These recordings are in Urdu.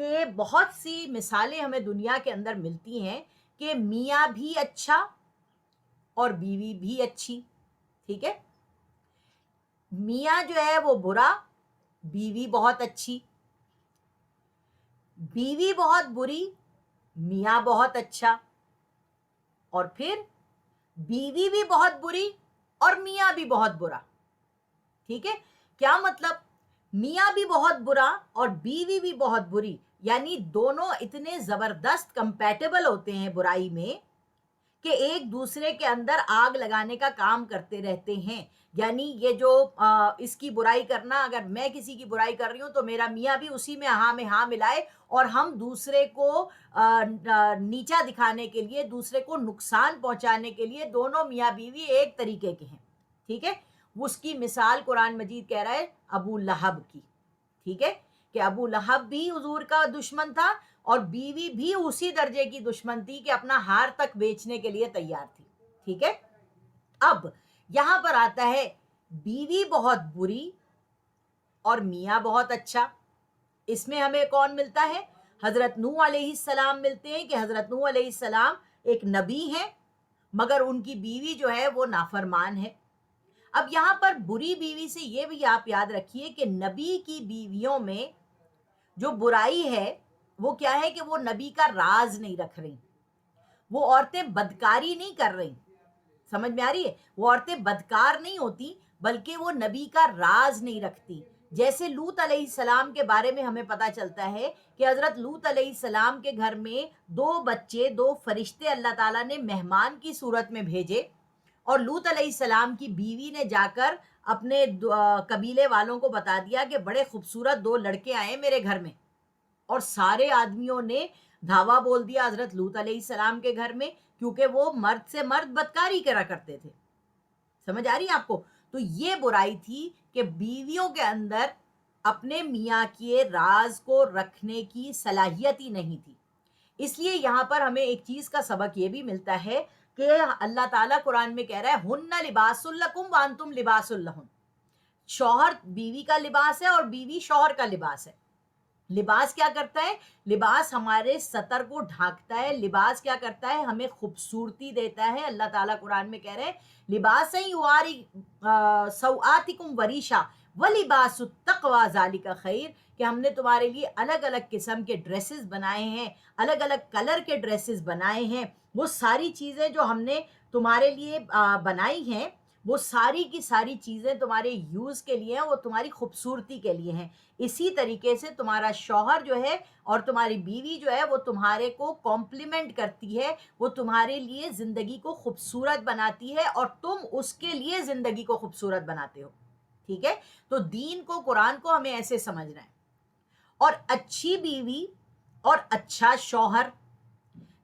کہ بہت سی مثالیں ہمیں دنیا کے اندر ملتی ہیں کہ میاں بھی اچھا اور بیوی بھی اچھی. ٹھیک ہے, میاں جو ہے وہ برا, بیوی بہت اچھی, بیوی بہت بری, میاں بہت اچھا, اور پھر بیوی بھی بہت بری اور میاں بھی بہت برا. ٹھیک ہے, کیا مطلب؟ میاں بھی بہت برا اور بیوی بھی بہت بری, یعنی دونوں اتنے زبردست کمپیٹیبل ہوتے ہیں برائی میں کہ ایک دوسرے کے اندر آگ لگانے کا کام کرتے رہتے ہیں. یعنی یہ جو اس کی برائی کرنا, اگر میں کسی کی برائی کر رہی ہوں تو میرا میاں بھی اسی میں ہاں ملائے, اور ہم دوسرے کو نیچا دکھانے کے لیے, دوسرے کو نقصان پہنچانے کے لیے دونوں میاں بیوی ایک طریقے کے ہیں. ٹھیک ہے, اس کی مثال قرآن مجید کہہ رہا ہے ابو لہب کی. ٹھیک ہے, کہ ابو لہب بھی حضور کا دشمن تھا اور بیوی بھی اسی درجے کی دشمن تھی کہ اپنا ہار تک بیچنے کے لیے تیار تھی. ٹھیک ہے, اب یہاں پر آتا ہے بیوی بہت بری اور میاں بہت اچھا. اس میں ہمیں کون ملتا ہے؟ حضرت نوح علیہ السلام ملتے ہیں کہ حضرت نوح علیہ السلام ایک نبی ہیں مگر ان کی بیوی جو ہے وہ نافرمان ہے. اب یہاں پر بری بیوی سے یہ بھی آپ یاد رکھیے کہ نبی کی بیویوں میں جو برائی ہے وہ کیا ہے کہ وہ نبی کا راز نہیں رکھ رہی, وہ عورتیں بدکاری نہیں کر رہی. سمجھ میں آ رہی ہے؟ وہ عورتیں بدکار نہیں ہوتی بلکہ وہ نبی کا راز نہیں رکھتی. جیسے لوط علیہ السلام کے بارے میں ہمیں پتا چلتا ہے کہ حضرت لوط علیہ السلام کے گھر میں 2 بچے, 2 فرشتے اللہ تعالیٰ نے مہمان کی صورت میں بھیجے, اور لوط علیہ السلام کی بیوی نے جا کر اپنے قبیلے والوں کو بتا دیا کہ بڑے خوبصورت 2 لڑکے آئے میرے گھر میں, اور سارے آدمیوں نے دھاوا بول دیا حضرت لوط علیہ السلام کے گھر میں, کیونکہ وہ مرد سے مرد بدکاری کرا کرتے تھے. سمجھ آ رہی ہے آپ کو؟ تو یہ برائی تھی کہ بیویوں کے اندر اپنے میاں کے راز کو رکھنے کی صلاحیت ہی نہیں تھی. اس لیے یہاں پر ہمیں ایک چیز کا سبق یہ بھی ملتا ہے کہ اللہ تعالیٰ قرآن میں کہہ رہا ہے ہن لباس لکم وانتم لباس لہن. شوہر بیوی کا لباس ہے اور بیوی شوہر کا لباس ہے. لباس کیا کرتا ہے؟ لباس ہمارے سطر کو ڈھانکتا ہے. لباس کیا کرتا ہے؟ ہمیں خوبصورتی دیتا ہے. اللہ تعالیٰ قرآن میں کہہ رہے ہیں لباس یواری سوآتکم وریشا ولباس التقوی ذالک خیر, کہ ہم نے تمہارے لیے الگ الگ قسم کے ڈریسز بنائے ہیں, الگ الگ کلر کے ڈریسز بنائے ہیں. وہ ساری چیزیں جو ہم نے تمہارے لیے بنائی ہیں وہ ساری کی ساری چیزیں تمہارے یوز کے لیے ہیں, وہ تمہاری خوبصورتی کے لیے ہیں. اسی طریقے سے تمہارا شوہر جو ہے اور تمہاری بیوی جو ہے وہ تمہارے کو کمپلیمنٹ کرتی ہے, وہ تمہارے لیے زندگی کو خوبصورت بناتی ہے اور تم اس کے لیے زندگی کو خوبصورت بناتے ہو. ٹھیک ہے, تو دین کو, قرآن کو ہمیں ایسے سمجھنا ہے. اور اچھی بیوی اور اچھا شوہر,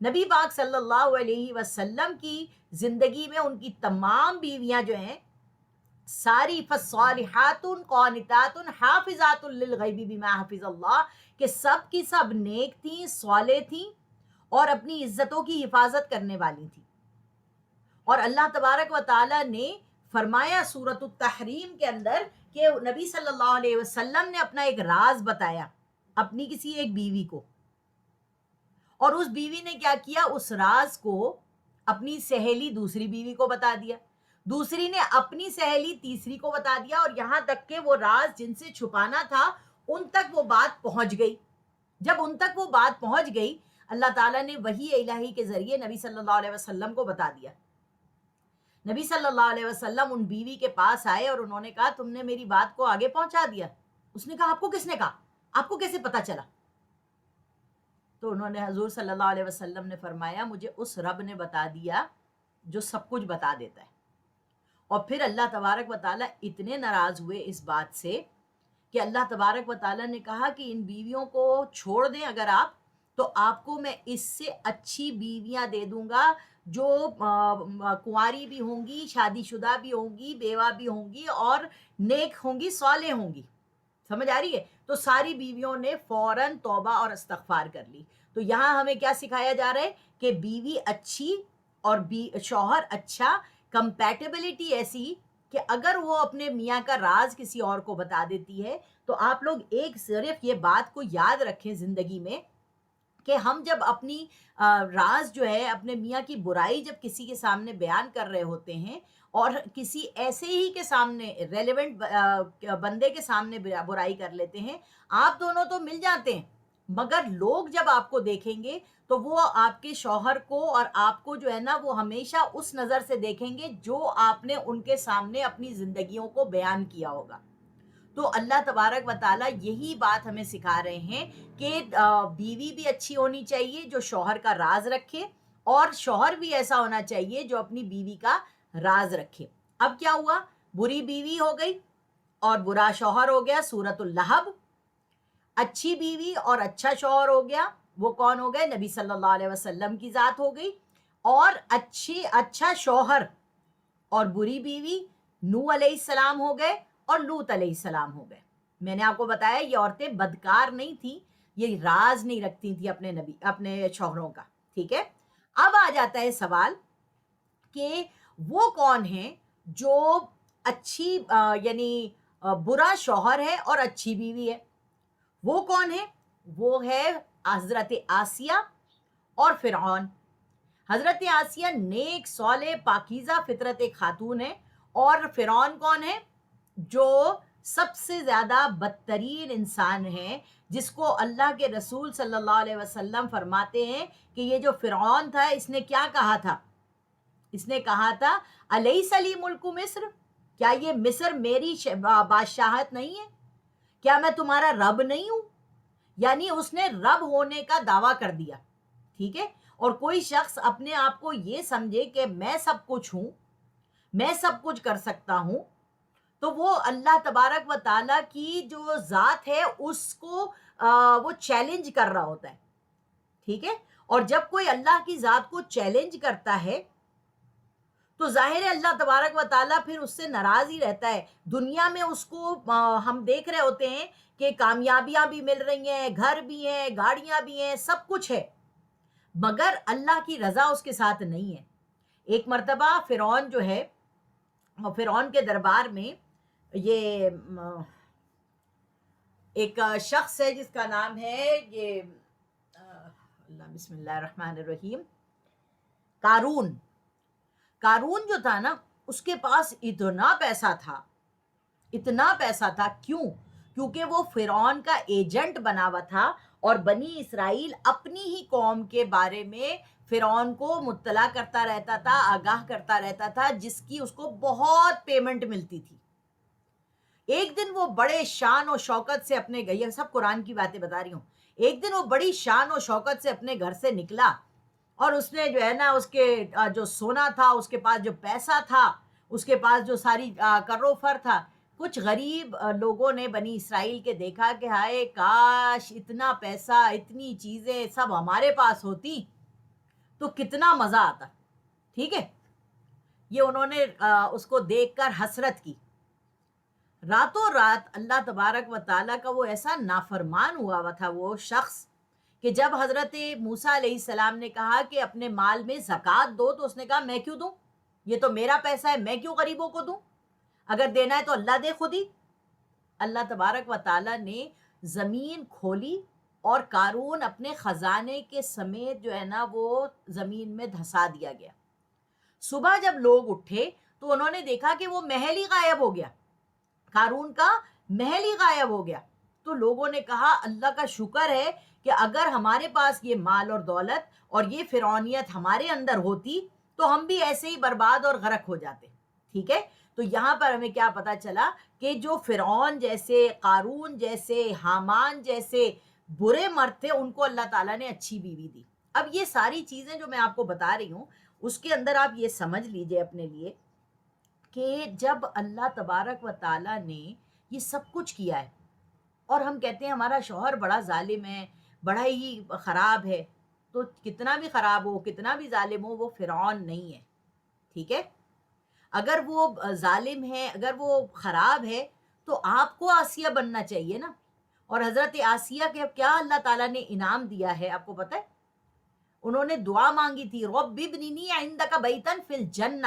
نبی پاک صلی اللہ علیہ وسلم کی زندگی میں ان کی تمام بیویاں جو ہیں ساری فالصالحات قانتات حافظات للغیب بما حفظ اللہ, کہ سب کی سب نیک تھیں, صالح تھیں اور اپنی عزتوں کی حفاظت کرنے والی تھیں. اور اللہ تبارک و تعالی نے فرمایا سورۃ التحریم کے اندر کہ نبی صلی اللہ علیہ وسلم نے اپنا ایک راز بتایا اپنی کسی ایک بیوی کو, اور اس بیوی نے کیا کیا, اس راز کو اپنی سہیلی دوسری بیوی کو بتا دیا, دوسری نے اپنی سہیلی تیسری کو بتا دیا, اور یہاں تک کہ وہ راز جن سے چھپانا تھا ان تک وہ بات پہنچ گئی. جب ان تک وہ بات پہنچ گئی اللہ تعالیٰ نے وحی الہی کے ذریعے نبی صلی اللہ علیہ وسلم کو بتا دیا. نبی صلی اللہ علیہ وسلم ان بیوی کے پاس آئے اور انہوں نے کہا تم نے میری بات کو آگے پہنچا دیا. اس نے کہا آپ کو کس نے کہا, آپ کو کیسے پتا چلا؟ تو انہوں نے حضور صلی اللہ علیہ وسلم نے فرمایا مجھے اس رب نے بتا دیا جو سب کچھ بتا دیتا ہے. اور پھر اللہ تبارک و تعالیٰ اتنے ناراض ہوئے اس بات سے کہ اللہ تبارک و تعالیٰ نے کہا کہ ان بیویوں کو چھوڑ دیں اگر آپ, تو آپ کو میں اس سے اچھی بیویاں دے دوں گا جو کنواری بھی ہوں گی, شادی شدہ بھی ہوں گی, بیوہ بھی ہوں گی اور نیک ہوں گی, صالح ہوں گی. سمجھ آ رہی ہے؟ تو ساری بیویوں نے فوراً توبہ اور استغفار کر لی. تو یہاں ہمیں کیا سکھایا جا رہا ہے کہ بیوی اچھی اور شوہر اچھا, کمپیٹیبلٹی ایسی کہ اگر وہ اپنے میاں کا راز کسی اور کو بتا دیتی ہے تو آپ لوگ ایک صرف یہ بات کو یاد رکھیں زندگی میں کہ ہم جب اپنی راز جو ہے اپنے میاں کی برائی جب کسی کے سامنے بیان کر رہے ہوتے ہیں اور کسی ایسے ہی کے سامنے ریلیونٹ بندے کے سامنے برائی کر لیتے ہیں، آپ دونوں تو مل جاتے ہیں، مگر لوگ جب آپ کو دیکھیں گے تو وہ آپ کے شوہر کو اور آپ کو جو ہے نا وہ ہمیشہ اس نظر سے دیکھیں گے جو آپ نے ان کے سامنے اپنی زندگیوں کو بیان کیا ہوگا۔ تو اللہ تبارک و تعالیٰ یہی بات ہمیں سکھا رہے ہیں کہ بیوی بھی اچھی ہونی چاہیے جو شوہر کا راز رکھے، اور شوہر بھی ایسا ہونا چاہیے جو اپنی بیوی کا راز رکھے۔ اب کیا ہوا؟ بری بیوی ہو گئی اور برا شوہر ہو گیا، سورۃ اللہب۔ اچھی بیوی اور اچھا شوہر ہو گیا، وہ کون ہو گئے؟ نبی صلی اللہ علیہ وسلم کی ذات ہو گئی۔ اور اچھا شوہر اور بری بیوی نوح علیہ السلام ہو گئے اور لوط علیہ السلام ہو گئے۔ میں نے آپ کو بتایا یہ عورتیں بدکار نہیں تھیں، یہ راز نہیں رکھتی تھیں اپنے شوہروں کا، ٹھیک ہے؟ اب آ جاتا ہے سوال کہ وہ کون ہیں جو اچھی یعنی برا شوہر ہے اور اچھی بیوی ہے؟ وہ کون ہے؟ وہ ہے حضرت آسیہ اور فرعون۔ حضرت آسیہ نیک صالح پاکیزہ فطرت ایک خاتون ہے، اور فرعون کون ہے؟ جو سب سے زیادہ بدترین انسان ہے، جس کو اللہ کے رسول صلی اللہ علیہ وسلم فرماتے ہیں کہ یہ جو فرعون تھا اس نے کیا کہا تھا؟ اس نے کہا تھا الیس لی ملک مصر، کیا یہ مصر میری بادشاہت نہیں ہے؟ کیا میں تمہارا رب نہیں ہوں؟ یعنی اس نے رب ہونے کا دعویٰ کر دیا، ٹھیک ہے؟ اور کوئی شخص اپنے آپ کو یہ سمجھے کہ میں سب کچھ ہوں، میں سب کچھ کر سکتا ہوں، تو وہ اللہ تبارک و تعالیٰ کی جو ذات ہے اس کو وہ چیلنج کر رہا ہوتا ہے، ٹھیک ہے؟ اور جب کوئی اللہ کی ذات کو چیلنج کرتا ہے تو ظاہر ہے اللہ تبارک و تعالیٰ پھر اس سے ناراض ہی رہتا ہے۔ دنیا میں اس کو ہم دیکھ رہے ہوتے ہیں کہ کامیابیاں بھی مل رہی ہیں، گھر بھی ہیں، گاڑیاں بھی ہیں، سب کچھ ہے، مگر اللہ کی رضا اس کے ساتھ نہیں ہے۔ ایک مرتبہ فرعون جو ہے، فرعون کے دربار میں یہ ایک شخص ہے جس کا نام ہے یہ اللہ بسم اللہ الرحمن الرحیم، قارون۔ قارون جو تھا نا اس کے پاس اتنا پیسہ تھا، اتنا پیسہ تھا، کیونکہ وہ فرعون کا ایجنٹ بنا ہوا تھا، اور بنی اسرائیل اپنی ہی قوم کے بارے میں فرعون کو مطلع کرتا رہتا تھا، آگاہ کرتا رہتا تھا، جس کی اس کو بہت پیمنٹ ملتی تھی۔ ایک دن وہ بڑے شان و شوکت سے اپنے یہ سب قرآن کی باتیں بتا رہی ہوں، ایک دن وہ بڑی شان و شوکت سے اپنے گھر سے نکلا، اور اس نے جو ہے نا اس کے جو سونا تھا، اس کے پاس جو پیسہ تھا، اس کے پاس جو ساری کرو فر تھا، کچھ غریب لوگوں نے بنی اسرائیل کے دیکھا کہ ہائے کاش اتنا پیسہ، اتنی چیزیں سب ہمارے پاس ہوتی تو کتنا مزہ آتا، ٹھیک ہے؟ یہ انہوں نے اس کو دیکھ کر حسرت کی۔ راتوں رات اللہ تبارک و تعالیٰ کا وہ ایسا نافرمان ہوا تھا وہ شخص کہ جب حضرت موسیٰ علیہ السلام نے کہا کہ اپنے مال میں زکوٰۃ دو، تو اس نے کہا میں کیوں دوں؟ یہ تو میرا پیسہ ہے، میں کیوں غریبوں کو دوں؟ اگر دینا ہے تو اللہ دے خود ہی۔ اللہ تبارک و تعالیٰ نے زمین کھولی اور قارون اپنے خزانے کے سمیت جو ہے نا وہ زمین میں دھسا دیا گیا۔ صبح جب لوگ اٹھے تو انہوں نے دیکھا کہ وہ محل ہی غائب ہو گیا، قارون کا محل ہی غائب ہو گیا۔ تو لوگوں نے کہا اللہ کا شکر ہے کہ اگر ہمارے پاس یہ مال اور دولت اور یہ فرعونیت ہمارے اندر ہوتی تو ہم بھی ایسے ہی برباد اور غرق ہو جاتے، ٹھیک ہے؟ تو یہاں پر ہمیں کیا پتا چلا کہ جو فرعون جیسے، قارون جیسے، حامان جیسے برے مرد تھے ان کو اللہ تعالیٰ نے اچھی بیوی دی۔ اب یہ ساری چیزیں جو میں آپ کو بتا رہی ہوں اس کے اندر آپ یہ سمجھ لیجئے اپنے لیے کہ جب اللہ تبارک و تعالیٰ نے یہ سب کچھ کیا ہے، اور ہم کہتے ہیں ہمارا شوہر بڑا ظالم ہے، بڑا ہی خراب ہے، تو کتنا بھی خراب ہو، کتنا بھی ظالم ہو، وہ فرعون نہیں ہے، ٹھیک ہے؟ اگر وہ ظالم ہے، اگر وہ خراب ہے تو آپ کو آسیہ بننا چاہیے نا۔ اور حضرت آسیہ کے کیا اللہ تعالیٰ نے انعام دیا ہے آپ کو پتہ ہے؟ انہوں نے دعا مانگی تھی رب ابننی عندک بیتا فی الجنہ،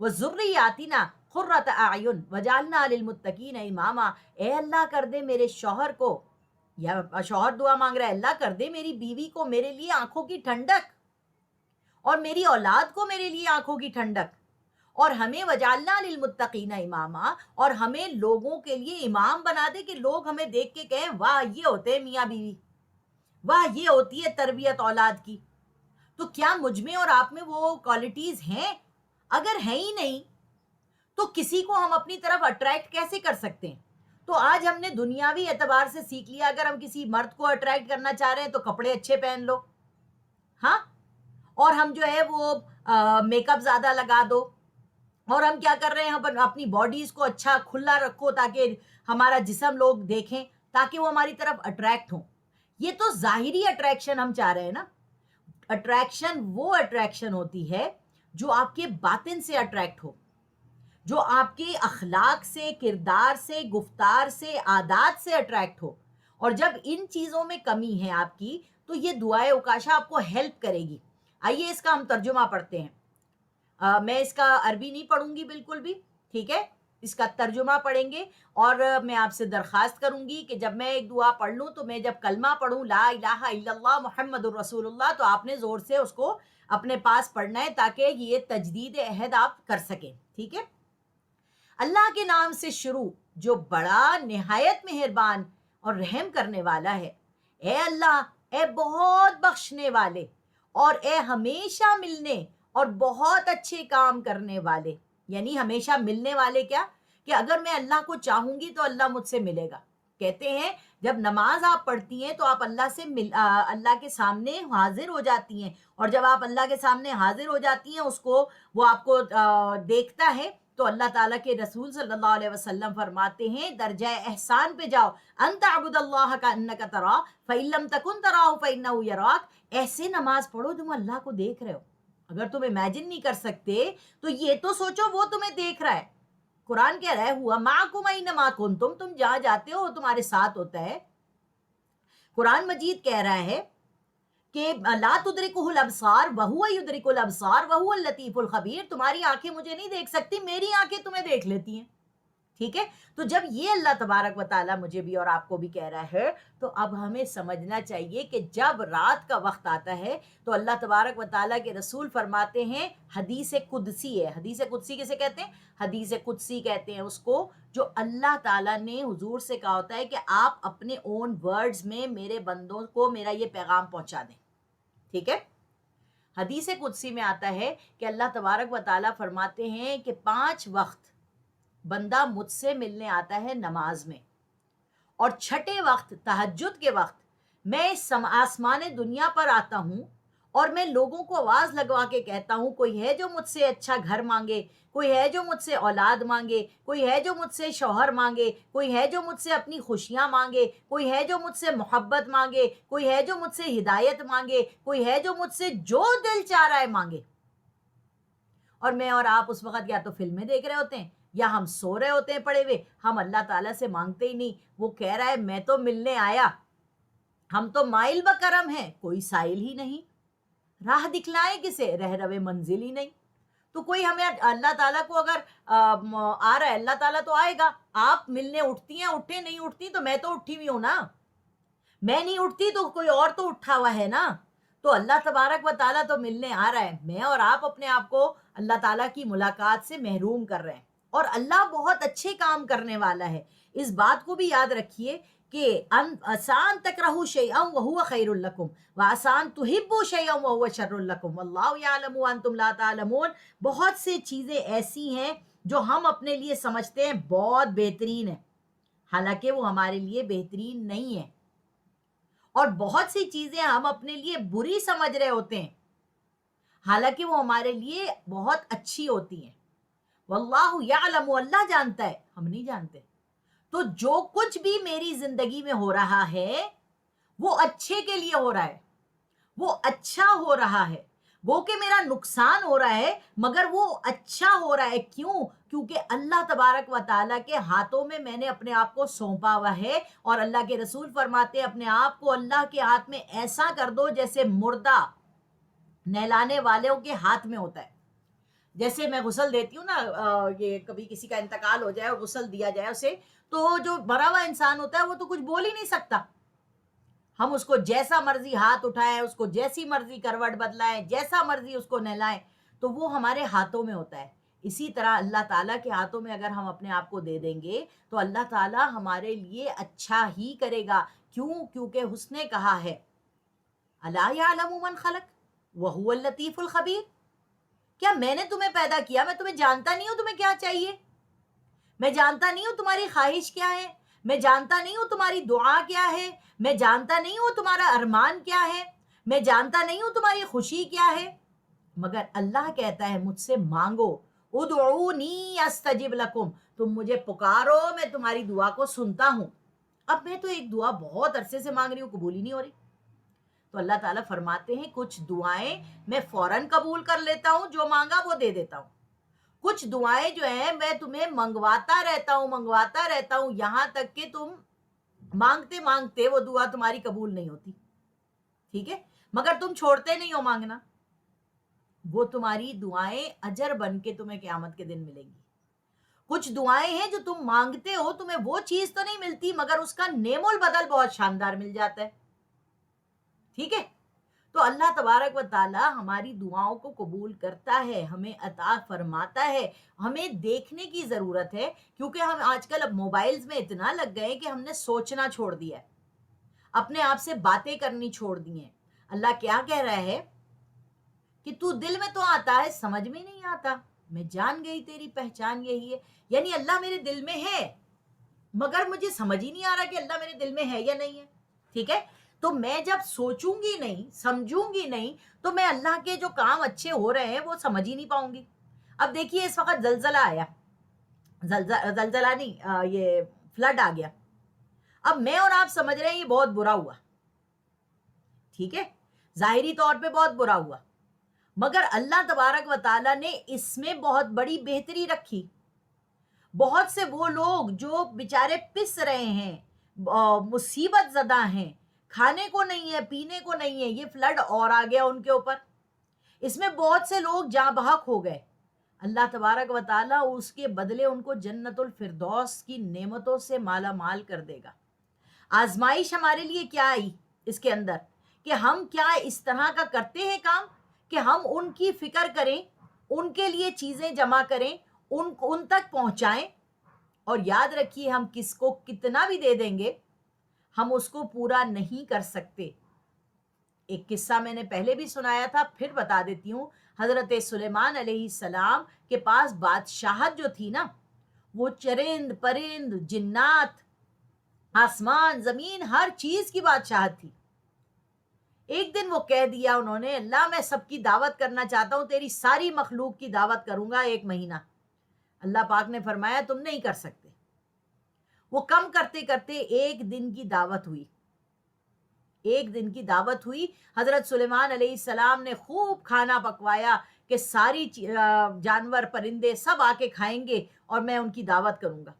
وذریاتنا قرۃ اعین وجعلنا للمتقین اماما، اے اللہ کر دے میرے شوہر کو، یا شوہر دعا مانگ رہا ہے، اللہ کر دے میری بیوی کو میرے لیے آنکھوں کی ٹھنڈک، اور میری اولاد کو میرے لیے آنکھوں کی ٹھنڈک، اور ہمیں وجعلنا للمتقین اماما، اور ہمیں لوگوں کے لیے امام بنا دے کہ لوگ ہمیں دیکھ کے کہیں واہ یہ ہوتے ہیں میاں بیوی، واہ یہ ہوتی ہے تربیت اولاد کی۔ تو کیا مجھ میں اور آپ میں وہ کوالٹیز ہیں؟ اگر ہیں ہی نہیں تو کسی کو ہم اپنی طرف اٹریکٹ کیسے کر سکتے ہیں؟ تو آج ہم نے دنیاوی اعتبار سے سیکھ لیا، اگر ہم کسی مرد کو اٹریکٹ کرنا چاہ رہے ہیں تو کپڑے اچھے پہن لو، ہاں، اور ہم جو ہے وہ میک اپ زیادہ لگا دو، اور ہم کیا کر رہے ہیں، ہم اپنی باڈیز کو اچھا کھلا رکھو تاکہ ہمارا جسم لوگ دیکھیں، تاکہ وہ ہماری طرف اٹریکٹ ہوں۔ یہ تو ظاہری اٹریکشن ہم چاہ رہے ہیں نا۔ اٹریکشن وہ اٹریکشن ہوتی ہے جو آپ کے باطن سے اٹریکٹ ہو، جو آپ کے اخلاق سے، کردار سے، گفتار سے، عادات سے اٹریکٹ ہو۔ اور جب ان چیزوں میں کمی ہے آپ کی تو یہ دعائے اوکاشا آپ کو ہیلپ کرے گی۔ آئیے اس کا ہم ترجمہ پڑھتے ہیں۔ میں اس کا عربی نہیں پڑھوں گی بالکل بھی، ٹھیک ہے، اس کا ترجمہ پڑھیں گے، اور میں آپ سے درخواست کروں گی کہ جب میں ایک دعا پڑھ لوں تو میں جب کلمہ پڑھوں لا الہ الا اللہ محمد الرسول اللہ، تو آپ نے زور سے اس کو اپنے پاس پڑھنا ہے تاکہ یہ تجدید عہد آپ کر سکیں، ٹھیک ہے۔ اللہ کے نام سے شروع جو بڑا نہایت مہربان اور رحم کرنے والا ہے۔ اے اللہ، اے بہت بخشنے والے، اور اے ہمیشہ ملنے اور بہت اچھے کام کرنے والے۔ یعنی ہمیشہ ملنے والے کیا؟ کہ اگر میں اللہ کو چاہوں گی تو اللہ مجھ سے ملے گا۔ کہتے ہیں جب نماز آپ پڑھتی ہیں تو آپ اللہ کے سامنے حاضر ہو جاتی ہیں، اور جب آپ اللہ کے سامنے حاضر ہو جاتی ہیں وہ آپ کو دیکھتا ہے، تو اللہ تعالیٰ کے رسول صلی اللہ علیہ وسلم فرماتے ہیں درجہ احسان پہ جاؤ، ان تعبد اللہ کانک تراہ فإن لم تکن تراہ فإنہ یراک، ایسے نماز پڑھو تم اللہ کو دیکھ رہے ہو۔ اگر تم امیجن نہیں کر سکتے تو یہ تو سوچو وہ تمہیں دیکھ رہا ہے۔ قرآن کہہ رہا ہے ہوا معکم اینما کنتم، تم جہاں جاتے ہو وہ تمہارے ساتھ ہوتا ہے۔ قرآن مجید کہہ رہا ہے کہ لا تدرکہ الابصار وہو یدرک الابصار وہو اللطیف الخبیر، تمہاری آنکھیں مجھے نہیں دیکھ سکتی، میری آنکھیں تمہیں دیکھ لیتی ہیں، ٹھیک ہے۔ تو جب یہ اللہ تبارک و تعالیٰ مجھے بھی اور آپ کو بھی کہہ رہا ہے تو اب ہمیں سمجھنا چاہیے کہ جب رات کا وقت آتا ہے تو اللہ تبارک و تعالیٰ کے رسول فرماتے ہیں، حدیث قدسی ہے، حدیث قدسی کسے کہتے ہیں؟ حدیث قدسی کہتے ہیں اس کو جو اللہ تعالیٰ نے حضور سے کہا ہوتا ہے کہ آپ اپنے اون ورڈز میں میرے بندوں کو میرا یہ پیغام پہنچا دیں، ٹھیک ہے۔ حدیث قدسی میں آتا ہے کہ اللہ تبارک و تعالیٰ فرماتے ہیں کہ 5 وقت بندہ مجھ سے ملنے آتا ہے نماز میں، اور 6ٹے وقت تہجد کے وقت میں آسمان دنیا پر آتا ہوں اور میں لوگوں کو آواز لگوا کے کہتا ہوں کوئی ہے جو مجھ سے اچھا گھر مانگے، کوئی ہے جو مجھ سے اولاد مانگے، کوئی ہے جو مجھ سے شوہر مانگے، کوئی ہے جو مجھ سے اپنی خوشیاں مانگے، کوئی ہے جو مجھ سے محبت مانگے، کوئی ہے جو مجھ سے ہدایت مانگے، کوئی ہے جو مجھ سے جو دل چاہ رہا ہے مانگے۔ اور میں اور آپ اس وقت یا تو فلمیں دیکھ رہے ہوتے ہیں یا ہم سو رہے ہوتے ہیں پڑے ہوئے، ہم اللہ تعالیٰ سے مانگتے ہی نہیں۔ وہ کہہ رہا ہے میں تو ملنے آیا، ہم تو مائل بکرم ہیں، کوئی سائل ہی نہیں، راہ دکھلائے کسے، رہ روے منزل ہی نہیں۔ تو کوئی ہمیں اللہ تعالیٰ کو اگر آ رہا ہے، اللہ تعالیٰ تو آئے گا۔ آپ ملنے اٹھتی ہیں، اٹھے نہیں اٹھتی تو میں تو اٹھی ہوئی ہوں نا، میں نہیں اٹھتی تو کوئی اور تو اٹھا ہوا ہے نا۔ تو اللہ تبارک و تعالیٰ تو ملنے آ رہا ہے، میں اور آپ اپنے آپ کو اللہ تعالیٰ کی ملاقات سے محروم کر رہے ہیں، اور اللہ بہت اچھے کام کرنے والا ہے۔ اس بات کو بھی یاد رکھیے کہ آسان تکرہوا شیئا وہو خیر لکم وآسان تحبوا شیئا وہو شر لکم واللہ یعلم وانتم لا تعلمون۔ بہت سے چیزیں ایسی ہیں جو ہم اپنے لیے سمجھتے ہیں بہت بہترین ہے، حالانکہ وہ ہمارے لیے بہترین نہیں ہے، اور بہت سی چیزیں ہم اپنے لیے بری سمجھ رہے ہوتے ہیں حالانکہ وہ ہمارے لیے بہت اچھی ہوتی ہیں۔ واللہ یعلم، اللہ جانتا ہے، ہم نہیں جانتے۔ تو جو کچھ بھی میری زندگی میں ہو رہا ہے وہ اچھے کے لیے ہو رہا ہے، وہ اچھا ہو رہا ہے، وہ کہ میرا نقصان ہو رہا ہے مگر وہ اچھا ہو رہا ہے۔ کیوں؟ کیونکہ اللہ تبارک و تعالیٰ کے ہاتھوں میں نے اپنے آپ کو سونپا ہوا ہے، اور اللہ کے رسول فرماتے ہیں اپنے آپ کو اللہ کے ہاتھ میں ایسا کر دو جیسے مردہ نہلانے والوں کے ہاتھ میں ہوتا ہے۔ جیسے میں غسل دیتی ہوں نا، یہ کبھی کسی کا انتقال ہو جائے اور غسل دیا جائے اسے، تو جو مرا ہوا انسان ہوتا ہے وہ تو کچھ بول ہی نہیں سکتا. ہم اس کو جیسا مرضی ہاتھ اٹھائیں، اس کو جیسی مرضی کروٹ بدلائیں، جیسا مرضی اس کو نہلائیں، تو وہ ہمارے ہاتھوں میں ہوتا ہے. اسی طرح اللہ تعالیٰ کے ہاتھوں میں اگر ہم اپنے آپ کو دے دیں گے تو اللہ تعالیٰ ہمارے لیے اچھا ہی کرے گا. کیوں؟ کیونکہ اس نے کہا ہے الا یعلم من خلق وہو اللطیف الخبیر. کیا میں نے تمہیں پیدا کیا، میں تمہیں جانتا نہیں ہوں تمہیں کیا چاہیے؟ میں جانتا نہیں ہوں تمہاری خواہش کیا ہے؟ میں جانتا نہیں ہوں تمہاری دعا کیا ہے؟ میں جانتا نہیں ہوں تمہارا ارمان کیا ہے؟ میں جانتا نہیں ہوں تمہاری خوشی کیا ہے؟ مگر اللہ کہتا ہے مجھ سے مانگو، ادعونی استجب لکم، تم مجھے پکارو میں تمہاری دعا کو سنتا ہوں. اب میں تو ایک دعا بہت عرصے سے مانگ رہی ہوں، قبول ہی نہیں ہو رہی. تو اللہ تعالیٰ فرماتے ہیں کچھ دعائیں میں فوراً قبول کر لیتا ہوں، جو مانگا وہ دے دیتا ہوں. کچھ دعائیں جو ہیں میں تمہیں منگواتا رہتا ہوں یہاں تک کہ تم مانگتے مانگتے وہ دعا تمہاری قبول نہیں ہوتی. ٹھیک ہے، مگر تم چھوڑتے نہیں ہو مانگنا. وہ تمہاری دعائیں اجر بن کے تمہیں قیامت کے دن ملیں گی. کچھ دعائیں ہیں جو تم مانگتے ہو، تمہیں وہ چیز تو نہیں ملتی مگر اس کا نعم البدل بہت شاندار مل جاتا ہے. ٹھیک ہے، تو اللہ تبارک و تعالی ہماری دعاؤں کو قبول کرتا ہے، ہمیں عطا فرماتا ہے. ہمیں دیکھنے کی ضرورت ہے، کیونکہ ہم آج کل اب موبائلز میں اتنا لگ گئے کہ ہم نے سوچنا چھوڑ دیا ہے، اپنے آپ سے باتیں کرنی چھوڑ دی ہیں. اللہ کیا کہہ رہا ہے کہ تو دل میں تو آتا ہے، سمجھ میں نہیں آتا. میں جان گئی تیری پہچان یہی ہے. یعنی اللہ میرے دل میں ہے مگر مجھے سمجھ ہی نہیں آ رہا کہ اللہ میرے دل میں ہے یا نہیں ہے. ٹھیک ہے، تو میں جب سوچوں گی نہیں، سمجھوں گی نہیں، تو میں اللہ کے جو کام اچھے ہو رہے ہیں وہ سمجھ ہی نہیں پاؤں گی. اب دیکھیے اس وقت زلزلہ آیا، زلزلہ نہیں، یہ فلڈ آ گیا. اب میں اور آپ سمجھ رہے ہیں یہ بہت برا ہوا. ٹھیک ہے، ظاہری طور پہ بہت برا ہوا، مگر اللہ تبارک و تعالیٰ نے اس میں بہت بڑی بہتری رکھی. بہت سے وہ لوگ جو بیچارے پس رہے ہیں، مصیبت زدہ ہیں، کھانے کو نہیں ہے، پینے کو نہیں ہے، یہ فلڈ اور آ گیا ان کے اوپر. اس میں بہت سے لوگ جاں بحق ہو گئے. اللہ تبارک و تعالیٰ اس کے بدلے ان کو جنت الفردوس کی نعمتوں سے مالا مال کر دے گا. آزمائش ہمارے لیے کیا آئی اس کے اندر، کہ ہم کیا اس طرح کا کرتے ہیں کام کہ ہم ان کی فکر کریں، ان کے لیے چیزیں جمع کریں، ان تک پہنچائیں. اور یاد رکھیے ہم کس کو کتنا بھی دے دیں گے ہم اس کو پورا نہیں کر سکتے. ایک قصہ میں نے پہلے بھی سنایا تھا، پھر بتا دیتی ہوں. حضرت سلیمان علیہ السلام کے پاس بادشاہت جو تھی نا، وہ چرند پرند جنات، آسمان زمین ہر چیز کی بادشاہت تھی. ایک دن وہ کہہ دیا انہوں نے، اللہ میں سب کی دعوت کرنا چاہتا ہوں، تیری ساری مخلوق کی دعوت کروں گا 1 مہینہ. اللہ پاک نے فرمایا تم نہیں کر سکتے. وہ کم کرتے کرتے 1 دن کی دعوت ہوئی. 1 دن کی دعوت ہوئی. حضرت سلیمان علیہ السلام نے خوب کھانا پکوایا کہ ساری جانور پرندے سب آ کے کھائیں گے اور میں ان کی دعوت کروں گا.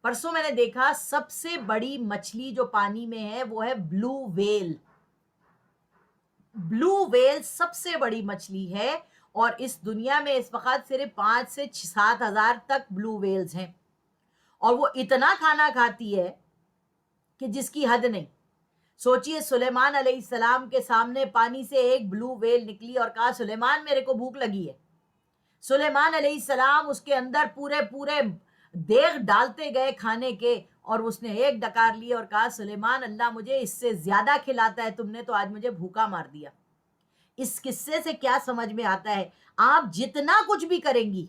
پرسوں میں نے دیکھا سب سے بڑی مچھلی جو پانی میں ہے وہ ہے بلو ویل. بلو ویل سب سے بڑی مچھلی ہے، اور اس دنیا میں اس وقت صرف 5 سے 7 ہزار تک بلو ویلز ہیں، اور وہ اتنا کھانا کھاتی ہے کہ جس کی حد نہیں. سوچئے سلیمان علیہ السلام کے سامنے پانی سے ایک بلو ویل نکلی اور کہا سلیمان میرے کو بھوک لگی ہے. سلیمان علیہ السلام اس کے اندر پورے دیغ ڈالتے گئے کھانے کے، اور اس نے ایک ڈکار لی اور کہا سلیمان اللہ مجھے اس سے زیادہ کھلاتا ہے تم نے، تو آج مجھے بھوکا مار دیا. اس قصے سے کیا سمجھ میں آتا ہے؟ آپ جتنا کچھ بھی کریں گی،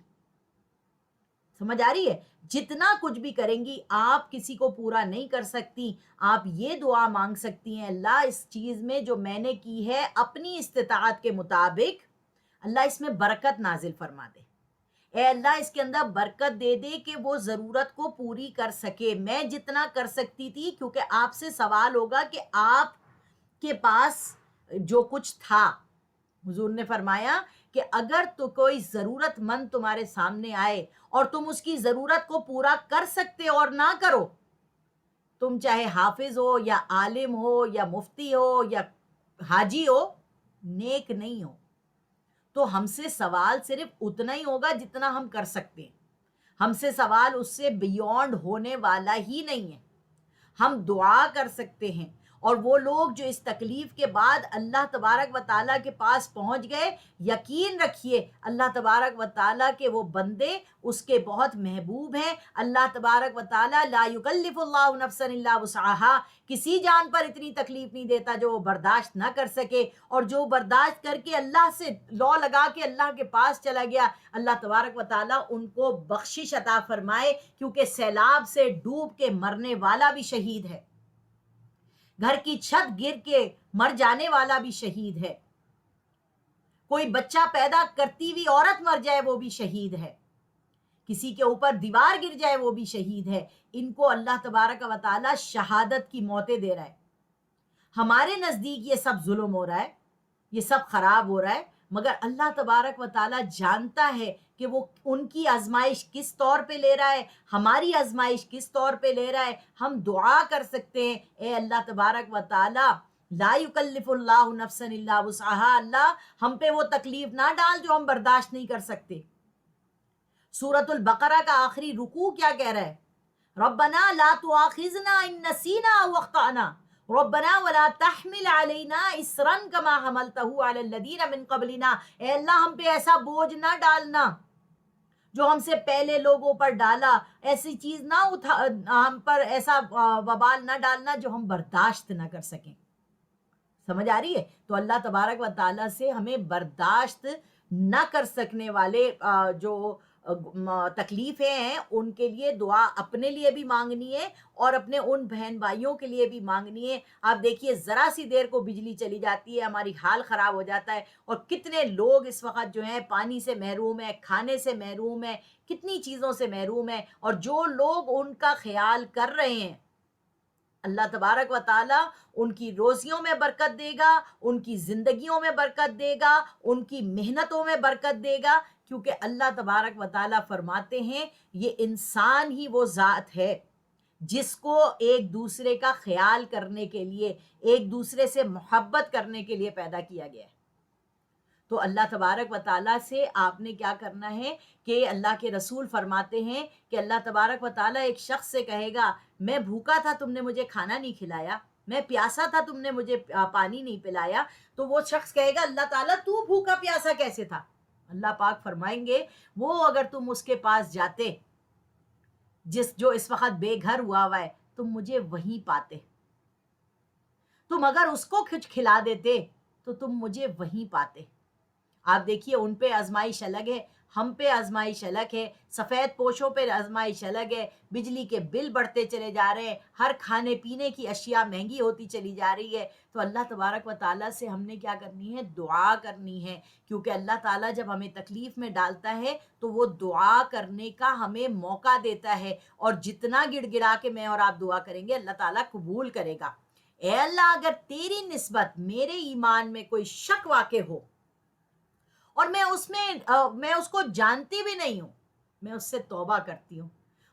سمجھ آ رہی ہے، جتنا کچھ بھی کریں گی آپ کسی کو پورا نہیں کر سکتی. آپ یہ دعا مانگ سکتی ہیں اللہ اس چیز میں جو میں نے کی ہے اپنی استطاعت کے مطابق، اللہ اس میں برکت نازل فرما دے. اے اللہ اس کے اندر برکت دے دے کہ وہ ضرورت کو پوری کر سکے. میں جتنا کر سکتی تھی، کیونکہ آپ سے سوال ہوگا کہ آپ کے پاس جو کچھ تھا، حضور نے فرمایا کہ اگر تو کوئی ضرورت مند تمہارے سامنے آئے اور تم اس کی ضرورت کو پورا کر سکتے اور نہ کرو، تم چاہے حافظ ہو یا عالم ہو یا مفتی ہو یا حاجی ہو، نیک نہیں ہو. تو ہم سے سوال صرف اتنا ہی ہوگا جتنا ہم کر سکتے ہیں. ہم سے سوال اس سے بیونڈ ہونے والا ہی نہیں ہے. ہم دعا کر سکتے ہیں. اور وہ لوگ جو اس تکلیف کے بعد اللہ تبارک و تعالیٰ کے پاس پہنچ گئے، یقین رکھیے اللہ تبارک و تعالیٰ کے وہ بندے اس کے بہت محبوب ہیں. اللہ تبارک و تعالیٰ لا یکلف اللہ نفسا الا وسعها، کسی جان پر اتنی تکلیف نہیں دیتا جو وہ برداشت نہ کر سکے. اور جو برداشت کر کے اللہ سے لو لگا کے اللہ کے پاس چلا گیا، اللہ تبارک و تعالیٰ ان کو بخشش عطا فرمائے، کیونکہ سیلاب سے ڈوب کے مرنے والا بھی شہید ہے، گھر کی چھت گر کے مر جانے والا بھی شہید ہے، کوئی بچہ پیدا کرتی ہوئی عورت مر جائے وہ بھی شہید ہے، کسی کے اوپر دیوار گر جائے وہ بھی شہید ہے. ان کو اللہ تبارک و تعالیٰ شہادت کی موتیں دے رہا ہے. ہمارے نزدیک یہ سب ظلم ہو رہا ہے، یہ سب خراب ہو رہا ہے، مگر اللہ تبارک و تعالیٰ جانتا ہے کہ وہ ان کی آزمائش کس طور پہ لے رہا ہے، ہماری آزمائش کس طور پہ لے رہا ہے. ہم دعا کر سکتے ہیں، اے اللہ تبارک و تعالیٰ لا یکلف اللہ نفسا الا وسعها، اللہ ہم پہ وہ تکلیف نہ ڈال جو ہم برداشت نہیں کر سکتے. سورۃ البقرہ کا آخری رکوع کیا کہہ رہا ہے؟ ربنا لا تؤاخذنا ان نسینا او اخطأنا ربنا ولا تحمل علینا اسرا کما حملته علی الذین من قبلنا، اے اللہ ہم پہ ایسا بوجھ نہ ڈالنا جو ہم سے پہلے لوگوں پر ڈالا، ایسی چیز نہ ہم پر ایسا وبال نہ ڈالنا جو ہم برداشت نہ کر سکیں. سمجھ آ رہی ہے؟ تو اللہ تبارک و تعالیٰ سے ہمیں برداشت نہ کر سکنے والے جو تکلیفیں ہیں ان کے لیے دعا اپنے لیے بھی مانگنی ہے اور اپنے ان بہن بھائیوں کے لیے بھی مانگنی ہے. آپ دیکھیے ذرا سی دیر کو بجلی چلی جاتی ہے، ہماری حال خراب ہو جاتا ہے، اور کتنے لوگ اس وقت جو ہیں پانی سے محروم ہیں، کھانے سے محروم ہیں، کتنی چیزوں سے محروم ہیں. اور جو لوگ ان کا خیال کر رہے ہیں اللہ تبارک و تعالیٰ ان کی روزیوں میں برکت دے گا، ان کی زندگیوں میں برکت دے گا، ان کی محنتوں میں برکت دے گا، کیونکہ اللہ تبارک و تعالیٰ فرماتے ہیں یہ انسان ہی وہ ذات ہے جس کو ایک دوسرے کا خیال کرنے کے لیے، ایک دوسرے سے محبت کرنے کے لیے پیدا کیا گیا ہے. تو اللہ تبارک و تعالیٰ سے آپ نے کیا کرنا ہے کہ اللہ کے رسول فرماتے ہیں کہ اللہ تبارک و تعالیٰ ایک شخص سے کہے گا میں بھوکا تھا تم نے مجھے کھانا نہیں کھلایا، میں پیاسا تھا تم نے مجھے پانی نہیں پلایا. تو وہ شخص کہے گا اللہ تعالیٰ تو بھوکا پیاسا کیسے تھا؟ اللہ پاک فرمائیں گے وہ اگر تم اس کے پاس جاتے جو اس وقت بے گھر ہوا ہے، تم مجھے وہیں پاتے. تم اگر اس کو کچھ کھلا دیتے تو تم مجھے وہیں پاتے. آپ دیکھیے ان پہ آزمائش الگ ہے، ہم پہ آزمائش الگ ہے، سفید پوشوں پہ آزمائش الگ ہے، بجلی کے بل بڑھتے چلے جا رہے ہیں، ہر کھانے پینے کی اشیاء مہنگی ہوتی چلی جا رہی ہے. تو اللہ تبارک و تعالیٰ سے ہم نے کیا کرنی ہے؟ دعا کرنی ہے، کیونکہ اللہ تعالیٰ جب ہمیں تکلیف میں ڈالتا ہے تو وہ دعا کرنے کا ہمیں موقع دیتا ہے، اور جتنا گڑ گڑا کے میں اور آپ دعا کریں گے اللہ تعالیٰ قبول کرے گا. اے اللہ اگر تیری نسبت میرے ایمان میں کوئی شک واقع ہو اور میں اس کو جانتی بھی نہیں ہوں، میں اس سے توبہ کرتی ہوں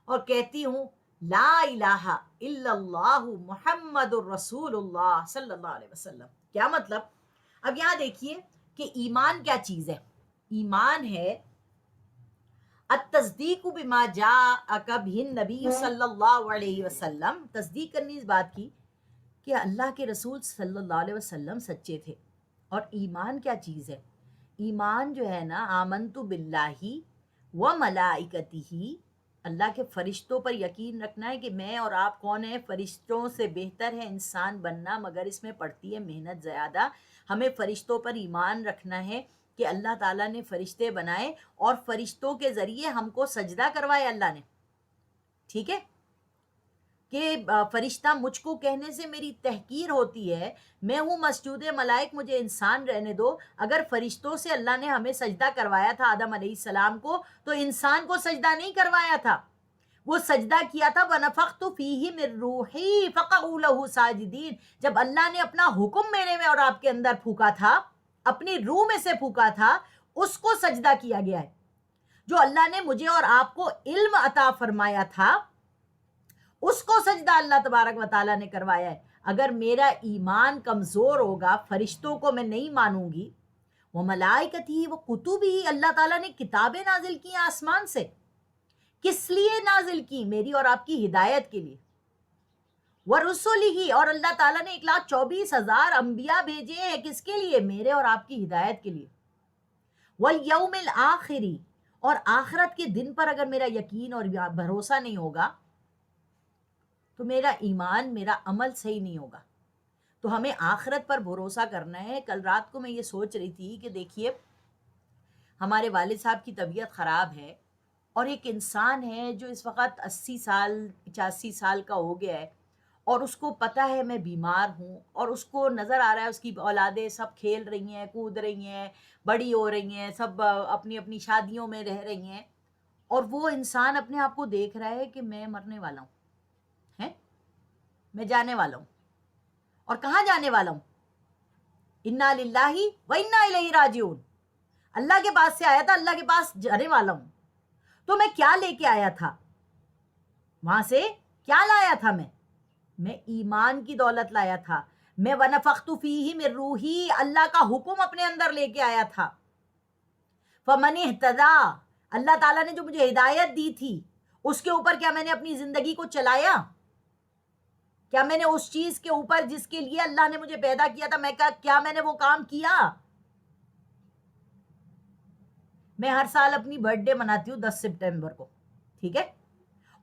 اور کہتی ہوں لا الہ الا اللہ محمد الرسول اللہ صلی اللہ علیہ وسلم. کیا مطلب؟ اب یہاں دیکھیے کہ ایمان کیا چیز ہے. ایمان ہے التصدیق بما جاءک بہ النبی صلی اللہ علیہ وسلم، تصدیق کرنی اس بات کی کہ اللہ کے رسول صلی اللہ علیہ وسلم سچے تھے. اور ایمان کیا چیز ہے؟ ایمان جو ہے نا، آمنت باللہ و ملائکتہ، اللہ کے فرشتوں پر یقین رکھنا ہے کہ میں اور آپ کون ہیں؟ فرشتوں سے بہتر ہے انسان بننا، مگر اس میں پڑتی ہے محنت زیادہ. ہمیں فرشتوں پر ایمان رکھنا ہے کہ اللہ تعالیٰ نے فرشتے بنائے اور فرشتوں کے ذریعے ہم کو سجدہ کروائے اللہ نے. ٹھیک ہے کہ فرشتہ مجھ کو کہنے سے میری تحقیر ہوتی ہے، میں ہوں مسجود ملائک، مجھے انسان رہنے دو. اگر فرشتوں سے اللہ نے ہمیں سجدہ کروایا تھا آدم علیہ السلام کو، تو انسان کو سجدہ نہیں کروایا تھا. وہ سجدہ کیا تھا وَنَفَخْتُ فِيهِ مِن رُوحِي فَقَعُوا لَهُ سَاجِدِينَ. جب اللہ نے اپنا حکم میرے میں اور آپ کے اندر پھونکا تھا، اپنی روح میں سے پھونکا تھا، اس کو سجدہ کیا گیا ہے. جو اللہ نے مجھے اور آپ کو علم عطا فرمایا تھا، اس کو سجدہ اللہ تبارک و تعالیٰ نے کروایا ہے. اگر میرا ایمان کمزور ہوگا، فرشتوں کو میں نہیں مانوں گی، وملائکتہ وکتبہ، اللہ تعالیٰ نے کتابیں نازل کی ہیں آسمان سے. کس لیے نازل کی؟ میری اور آپ کی ہدایت کے لیے. ورسلہ، اور اللہ تعالیٰ نے 1,24,000 انبیاء بھیجے ہیں کس کے لیے؟ میرے اور آپ کی ہدایت کے لیے. والیوم الآخر، اور آخرت کے دن پر اگر میرا یقین اور بھروسہ نہیں ہوگا تو میرا ایمان، میرا عمل صحیح نہیں ہوگا. تو ہمیں آخرت پر بھروسہ کرنا ہے. کل رات کو میں یہ سوچ رہی تھی کہ دیکھیے ہمارے والد صاحب کی طبیعت خراب ہے، اور ایک انسان ہے جو اس وقت 80 سال 85 سال کا ہو گیا ہے، اور اس کو پتہ ہے میں بیمار ہوں، اور اس کو نظر آ رہا ہے اس کی اولادیں سب کھیل رہی ہیں، کود رہی ہیں، بڑی ہو رہی ہیں، سب اپنی اپنی شادیوں میں رہ رہی ہیں، اور وہ انسان اپنے آپ کو دیکھ رہا ہے کہ میں مرنے والا ہوں، میں جانے والا ہوں. اور کہاں جانے والا ہوں؟ انا للہ و انا الیہ راجعون. اللہ کے پاس سے آیا تھا، اللہ کے پاس جانے والا ہوں. تو میں کیا لے کے آیا تھا وہاں سے؟ کیا لایا تھا میں ایمان کی دولت لایا تھا. میں ونفخت فیہ من روحی، اللہ کا حکم اپنے اندر لے کے آیا تھا. فمن اہتدی، اللہ تعالیٰ نے جو مجھے ہدایت دی تھی اس کے اوپر کیا میں نے اپنی زندگی کو چلایا؟ کیا میں نے اس چیز کے اوپر جس کے لیے اللہ نے مجھے پیدا کیا تھا، کیا میں نے وہ کام کیا؟ میں ہر سال اپنی برتھ ڈے مناتی ہوں 10 سپٹمبر کو، ٹھیک ہے،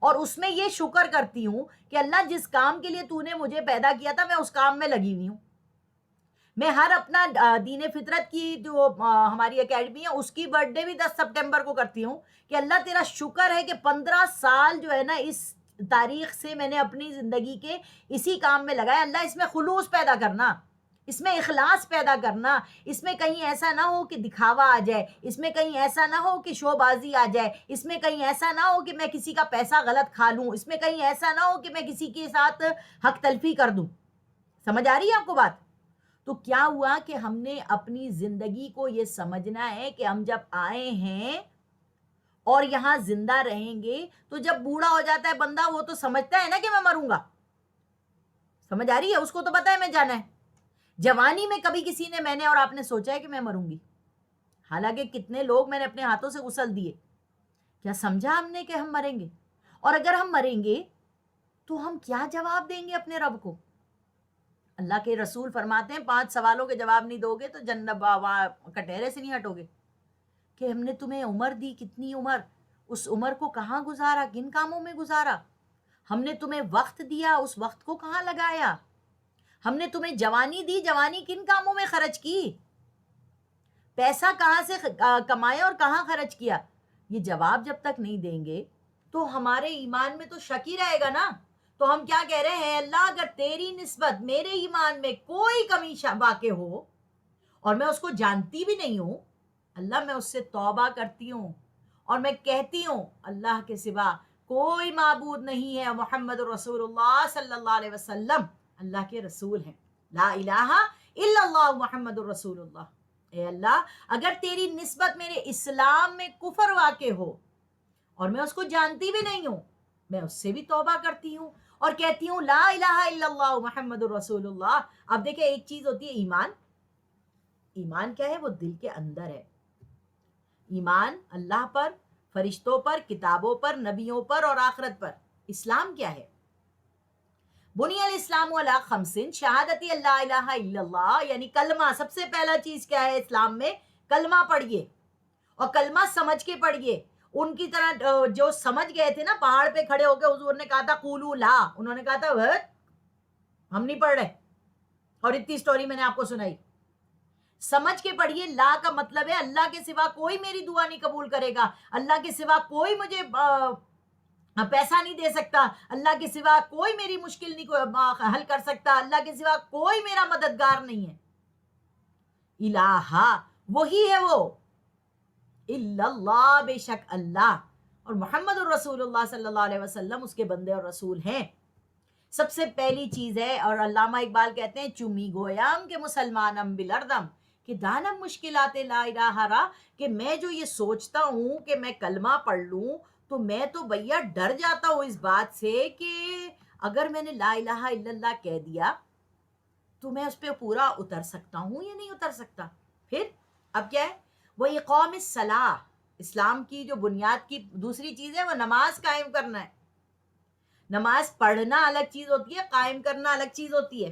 اور اس میں یہ شکر کرتی ہوں کہ اللہ جس کام کے لیے تو نے مجھے پیدا کیا تھا میں اس کام میں لگی ہوئی ہوں. میں ہر اپنا دین فطرت کی جو ہماری اکیڈمی ہے اس کی برتھ ڈے بھی 10 سپٹمبر کو کرتی ہوں کہ اللہ تیرا شکر ہے کہ 15 سال جو ہے نا اس تاریخ سے میں نے اپنی زندگی کے اسی کام میں لگایا. اللہ اس میں خلوص پیدا کرنا، اس میں اخلاص پیدا کرنا، اس میں کہیں ایسا نہ ہو کہ دکھاوا آ جائے، اس میں کہیں ایسا نہ ہو کہ شو بازی آ جائے، اس میں کہیں ایسا نہ ہو کہ میں کسی کا پیسہ غلط کھا لوں، اس میں کہیں ایسا نہ ہو کہ میں کسی کے ساتھ حق تلفی کر دوں. سمجھ آ رہی ہے آپ کو بات؟ تو کیا ہوا کہ ہم نے اپنی زندگی کو یہ سمجھنا ہے کہ ہم جب آئے ہیں اور یہاں زندہ رہیں گے تو جب بوڑھا ہو جاتا ہے بندہ وہ تو سمجھتا ہے نا کہ میں مروں گا. سمجھ آ رہی ہے؟ اس کو تو پتا ہے میں جانا ہے. جوانی میں کبھی کسی نے، میں نے اور آپ نے سوچا ہے کہ میں مروں گی؟ حالانکہ کتنے لوگ میں نے اپنے ہاتھوں سے غسل دیے. کیا سمجھا ہم نے کہ ہم مریں گے؟ اور اگر ہم مریں گے تو ہم کیا جواب دیں گے اپنے رب کو؟ اللہ کے رسول فرماتے ہیں 5 سوالوں کے جواب نہیں دو گے تو جنت کٹہرے سے نہیں ہٹو گے. کہ ہم نے تمہیں عمر دی، کتنی عمر، اس عمر کو کہاں گزارا، کن کاموں میں گزارا؟ ہم نے تمہیں وقت دیا، اس وقت کو کہاں لگایا؟ ہم نے تمہیں جوانی دی، جوانی کن کاموں میں خرچ کی؟ پیسہ کہاں سے کمایا اور کہاں خرچ کیا؟ یہ جواب جب تک نہیں دیں گے تو ہمارے ایمان میں تو شک ہی رہے گا نا. تو ہم کیا کہہ رہے ہیں؟ اللہ اگر تیری نسبت میرے ایمان میں کوئی کمی واقع ہو اور میں اس کو جانتی بھی نہیں ہوں، اللہ میں اس سے توبہ کرتی ہوں اور میں کہتی ہوں اللہ کے سوا کوئی معبود نہیں ہے، محمد رسول اللہ صلی اللہ علیہ وسلم اللہ کے رسول ہیں. لا الہ الا اللہ محمد رسول اللہ. اے اللہ اگر تیری نسبت میرے اسلام میں کفر واقع ہو اور میں اس کو جانتی بھی نہیں ہوں، میں اس سے بھی توبہ کرتی ہوں اور کہتی ہوں لا الہ الا اللہ محمد رسول اللہ. اب دیکھیں ایک چیز ہوتی ہے ایمان. ایمان کیا ہے؟ وہ دل کے اندر ہے. ایمان اللہ پر، فرشتوں پر، کتابوں پر، نبیوں پر اور آخرت پر. اسلام کیا ہے؟ بنی الاسلام علی خمس، شہادت اللہ الہ الا اللہ، یعنی کلمہ. سب سے پہلا چیز کیا ہے اسلام میں؟ کلمہ پڑھیے اور کلمہ سمجھ کے پڑھیے. ان کی طرح جو سمجھ گئے تھے نا، پہاڑ پہ کھڑے ہو کے حضور نے کہا تھا قولوا لا، انہوں نے کہا تھا ہم نہیں پڑھ رہے. اور اتنی سٹوری میں نے آپ کو سنائی. سمجھ کے پڑھیے. لا کا مطلب ہے اللہ کے سوا کوئی میری دعا نہیں قبول کرے گا، اللہ کے سوا کوئی مجھے پیسہ نہیں دے سکتا، اللہ کے سوا کوئی میری مشکل نہیں حل کر سکتا، اللہ کے سوا کوئی میرا مددگار نہیں ہے. الہ وہی ہے وہ، الا اللہ بے شک اللہ، اور محمد الرسول اللہ صلی اللہ علیہ وسلم اس کے بندے اور رسول ہیں. سب سے پہلی چیز ہے. اور علامہ اقبال کہتے ہیں چمی گویام کے مسلمانم بلردم، کہ دانم مشکلات لا الہ را، کہ میں جو یہ سوچتا ہوں کہ میں کلمہ پڑھ لوں تو میں تو بھیا ڈر جاتا ہوں اس بات سے کہ اگر میں نے لا الہ الا اللہ کہہ دیا تو میں اس پہ پورا اتر سکتا ہوں یا نہیں اتر سکتا. پھر اب کیا ہے؟ وہ اقام الصلاح، اسلام کی جو بنیاد کی دوسری چیز ہے وہ نماز قائم کرنا ہے. نماز پڑھنا الگ چیز ہوتی ہے، قائم کرنا الگ چیز ہوتی ہے.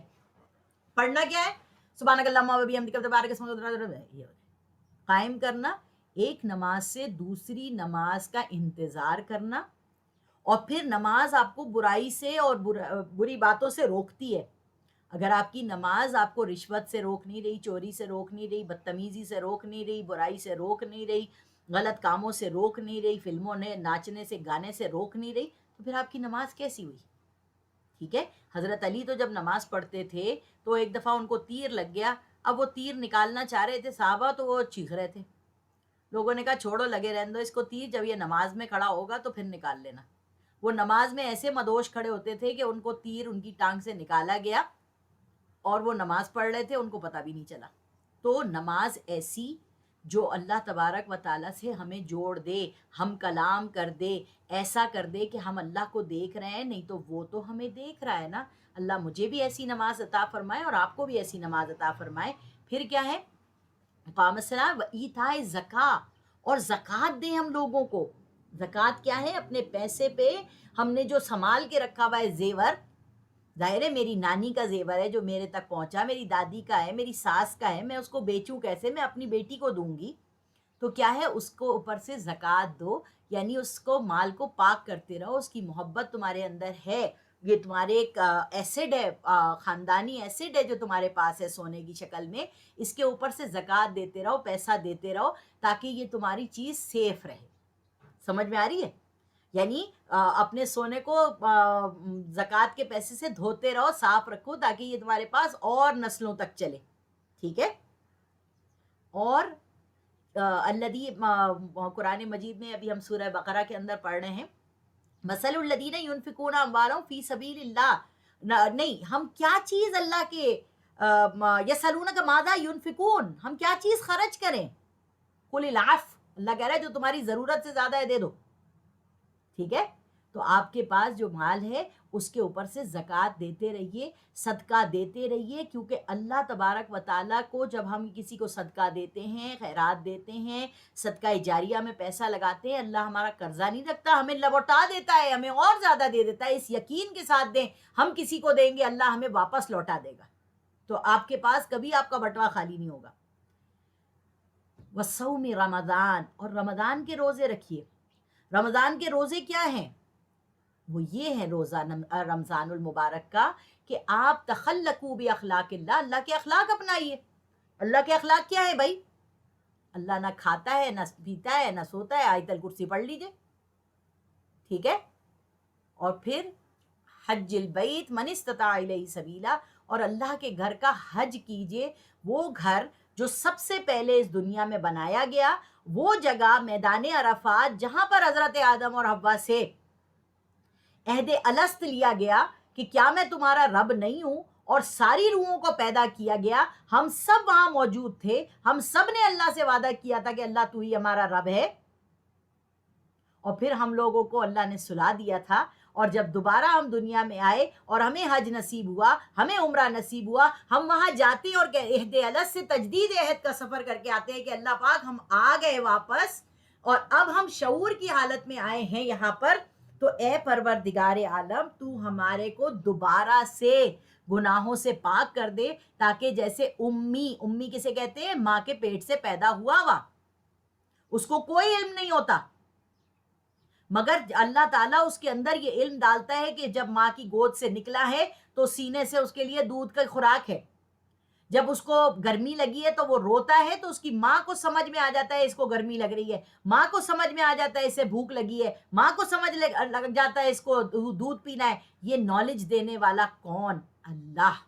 پڑھنا کیا ہے؟ سبحانک اللہم و بحمدک تبارک اسمک، یہ قائم کرنا ایک نماز سے دوسری نماز کا انتظار کرنا. اور پھر نماز آپ کو برائی سے اور بری باتوں سے روکتی ہے. اگر آپ کی نماز آپ کو رشوت سے روک نہیں رہی، چوری سے روک نہیں رہی، بدتمیزی سے روک نہیں رہی، برائی سے روک نہیں رہی، غلط کاموں سے روک نہیں رہی، فلموں نے ناچنے سے گانے سے روک نہیں رہی، تو پھر آپ کی نماز کیسی ہوئی؟ ٹھیک ہے. حضرت علی تو جب نماز پڑھتے تھے تو ایک دفعہ ان کو تیر لگ گیا. اب وہ تیر نکالنا چاہ رہے تھے صحابہ، تو وہ چیخ رہے تھے. لوگوں نے کہا چھوڑو، لگے رہنے دو اس کو تیر، جب یہ نماز میں کھڑا ہوگا تو پھر نکال لینا. وہ نماز میں ایسے مدوش کھڑے ہوتے تھے کہ ان کو تیر ان کی ٹانگ سے نکالا گیا اور وہ نماز پڑھ رہے تھے، ان کو پتہ بھی نہیں چلا. تو نماز ایسی جو اللہ تبارک و تعالیٰ سے ہمیں جوڑ دے، ہم کلام کر دے، ایسا کر دے کہ ہم اللہ کو دیکھ رہے ہیں، نہیں تو وہ تو ہمیں دیکھ رہا ہے نا. اللہ مجھے بھی ایسی نماز عطا فرمائے اور آپ کو بھی ایسی نماز عطا فرمائے. پھر کیا ہے؟ اقام الصلاۃ و ایتاء الزکوٰۃ، اور زکوٰۃ دیں ہم لوگوں کو. زکوٰۃ کیا ہے؟ اپنے پیسے پہ ہم نے جو سنبھال کے رکھا ہوا ہے زیور، ظاہر ہے میری نانی کا زیور ہے جو میرے تک پہنچا، میری دادی کا ہے، میری ساس کا ہے، میں اس کو بیچوں کیسے؟ میں اپنی بیٹی کو دوں گی. تو کیا ہے؟ اس کو اوپر سے زکوٰۃ دو، یعنی اس کو مال کو پاک کرتے رہو. اس کی محبت تمہارے اندر ہے، یہ تمہارے ایک ایسڈ ہے، خاندانی ایسڈ ہے جو تمہارے پاس ہے سونے کی شکل میں. اس کے اوپر سے زکوٰۃ دیتے رہو، پیسہ دیتے رہو، تاکہ یہ تمہاری چیز سیف رہے. سمجھ میں آ رہی ہے؟ یعنی اپنے سونے کو زکوٰۃ کے پیسے سے دھوتے رہو، صاف رکھو، تاکہ یہ تمہارے پاس اور نسلوں تک چلے. ٹھیک ہے. اور الذی، قرآن مجید میں ابھی ہم سورہ بقرہ کے اندر پڑھ رہے ہیں، مثل الذین ینفقون اموالهم فی سبیل اللہ. نہیں، ہم کیا چیز اللہ کے یسألونک ماذا ینفقون، ہم کیا چیز خرچ کریں؟ قل العفو، اللہ کہہ رہا ہے جو تمہاری ضرورت سے زیادہ ہے دے دو. ٹھیک ہے. تو آپ کے پاس جو مال ہے اس کے اوپر سے زکوٰۃ دیتے رہیے، صدقہ دیتے رہیے، کیونکہ اللہ تبارک و تعالیٰ کو جب ہم کسی کو صدقہ دیتے ہیں، خیرات دیتے ہیں، صدقہ جاریہ میں پیسہ لگاتے ہیں، اللہ ہمارا قرضہ نہیں رکھتا، ہمیں لوٹا دیتا ہے، ہمیں اور زیادہ دے دیتا ہے. اس یقین کے ساتھ دیں، ہم کسی کو دیں گے اللہ ہمیں واپس لوٹا دے گا. تو آپ کے پاس کبھی آپ کا بٹوا خالی نہیں ہوگا. وصوم رمضان، اور رمضان کے روزے رکھیے. رمضان کے روزے کیا ہیں؟ وہ یہ ہے روزہ رمضان المبارک کا کہ آپ تخلقوا باخلاق اللہ، اللہ کے اخلاق اپنائیے. اللہ کے اخلاق کیا ہے بھائی؟ اللہ نہ کھاتا ہے، نہ پیتا ہے، نہ سوتا ہے. آیت الکرسی پڑھ لیجیے. ٹھیک ہے. اور پھر حج البیت من استطاع الیہ سبیلا، اور اللہ کے گھر کا حج کیجیے. وہ گھر جو سب سے پہلے اس دنیا میں بنایا گیا، وہ جگہ میدان عرفات جہاں پر حضرت آدم اور حوا سے عہد الست لیا گیا کہ کیا میں تمہارا رب نہیں ہوں، اور ساری روحوں کو پیدا کیا گیا. ہم سب وہاں موجود تھے، ہم سب نے اللہ سے وعدہ کیا تھا کہ اللہ تو ہی ہمارا رب ہے. اور پھر ہم لوگوں کو اللہ نے سلا دیا تھا، اور جب دوبارہ ہم دنیا میں آئے اور ہمیں حج نصیب ہوا، ہمیں عمرہ نصیب ہوا، ہم وہاں جاتے ہیں اور عہد الست سے تجدید عہد کا سفر کر کے آتے ہیں کہ اللہ پاک ہم آ گئے واپس، اور اب ہم شعور کی حالت میں آئے ہیں یہاں پر. تو اے پروردگار عالم، تو ہمارے کو دوبارہ سے گناہوں سے پاک کر دے، تاکہ جیسے امی کسے کہتے ہیں؟ ماں کے پیٹ سے پیدا ہوا اس کو کوئی علم نہیں ہوتا، مگر اللہ تعالیٰ اس کے اندر یہ علم ڈالتا ہے کہ جب ماں کی گود سے نکلا ہے تو سینے سے اس کے لیے دودھ کا خوراک ہے. جب اس کو گرمی لگی ہے تو وہ روتا ہے، تو اس کی ماں کو سمجھ میں آ جاتا ہے اس کو گرمی لگ رہی ہے، ماں کو سمجھ میں آ جاتا ہے اسے بھوک لگی ہے، ماں کو سمجھ لگ جاتا ہے اس کو دودھ پینا ہے. یہ نالج دینے والا کون؟ اللہ.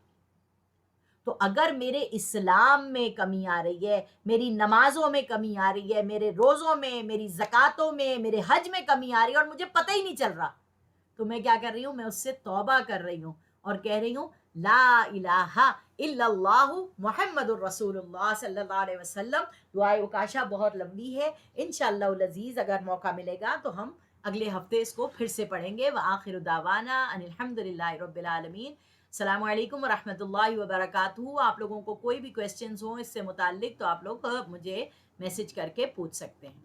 تو اگر میرے اسلام میں کمی آ رہی ہے، میری نمازوں میں کمی آ رہی ہے، میرے روزوں میں، میری زکاتوں میں، میرے حج میں کمی آ رہی ہے، اور مجھے پتہ ہی نہیں چل رہا، تو میں کیا کر رہی ہوں؟ میں اس سے توبہ کر رہی ہوں اور کہہ رہی ہوں لا الہ الا اللہ محمد الرسول اللہ صلی اللہ علیہ وسلم. دعائے اکاشا بہت لمبی ہے، انشاءاللہ العزیز اگر موقع ملے گا تو ہم اگلے ہفتے اس کو پھر سے پڑھیں گے. وآخر دعوانا ان الحمد للہ رب العالمین. السلام علیکم ورحمۃ اللہ وبرکاتہ. آپ لوگوں کو کوئی بھی کویسچنز ہوں اس سے متعلق تو آپ لوگ مجھے میسج کر کے پوچھ سکتے ہیں.